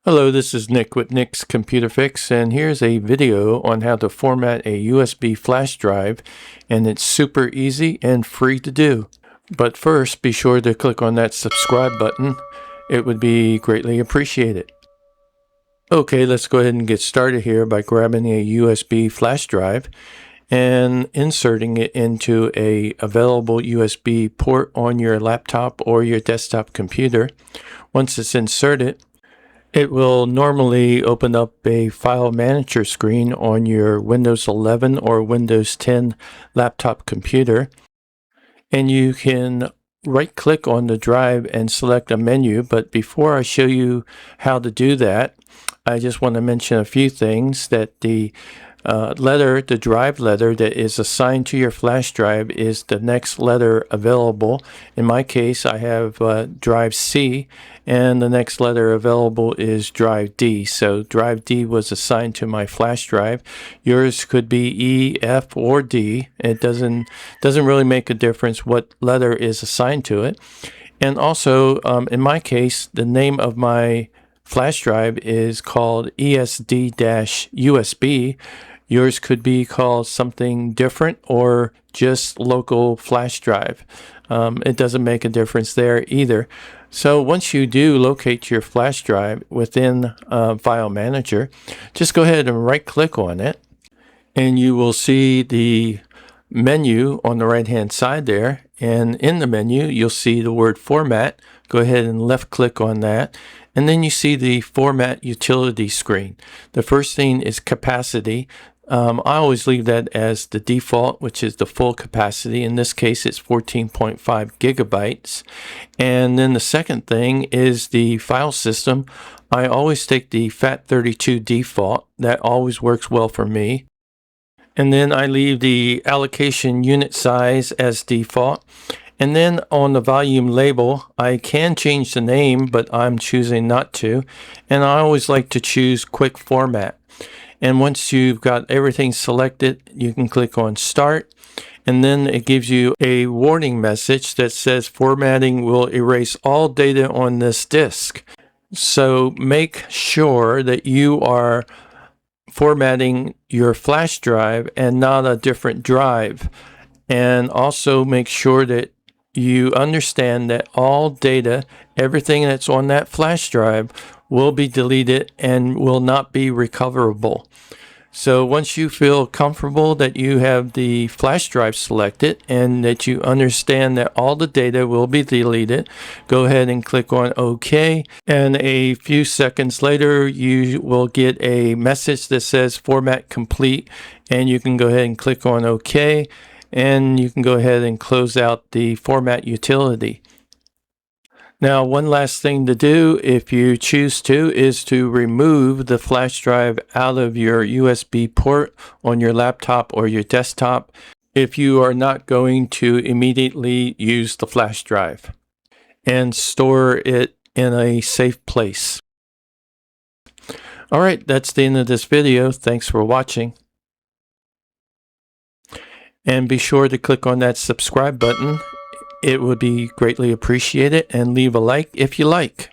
Hello, this is Nick with Nick's Computer Fix, and here's a video on how to format a USB flash drive, and it's super easy and free to do. But first, be sure to click on that subscribe button. It would be greatly appreciated. Okay, let's go ahead and get started here by grabbing a USB flash drive and inserting it into a available USB port on your laptop or your desktop computer. Once it's inserted, it will normally open up a file manager screen on your Windows 11 or Windows 10 laptop computer. And you can right click on the drive and select a menu. But before I show you how to do that, I just want to mention a few things. That the drive letter that is assigned to your flash drive is the next letter available. In my case, I have drive C, and the next letter available is drive D. So drive D was assigned to my flash drive. Yours could be E, F, or D. It doesn't really make a difference what letter is assigned to it. And also, in my case, the name of my flash drive is called ESD-USB. Yours could be called something different or just local flash drive. It doesn't make a difference there either. So once you do locate your flash drive within File Manager, just go ahead and right click on it, and you will see the menu on the right hand side there. And in the menu, you'll see the word Format. Go ahead and left click on that. And then you see the Format Utility screen. The first thing is Capacity. I always leave that as the default, which is the full capacity. In this case, it's 14.5 gigabytes. And then the second thing is the file system. I always take the FAT32 default. That always works well for me. And then I leave the allocation unit size as default. And then on the volume label, I can change the name, but I'm choosing not to. And I always like to choose Quick Format. And once you've got everything selected, you can click on Start. And then it gives you a warning message that says formatting will erase all data on this disk. So make sure that you are formatting your flash drive and not a different drive. And also make sure that you understand that all data, everything that's on that flash drive, will be deleted and will not be recoverable. So once you feel comfortable that you have the flash drive selected and that you understand that all the data will be deleted, go ahead and click on OK. And a few seconds later, you will get a message that says Format Complete, and you can go ahead and click on OK. And you can go ahead and close out the Format Utility. Now, one last thing to do, if you choose to, is to remove the flash drive out of your USB port on your laptop or your desktop if you are not going to immediately use the flash drive, and store it in a safe place. All right, that's the end of this video. Thanks for watching. And be sure to click on that subscribe button. It would be greatly appreciated, and leave a like if you like.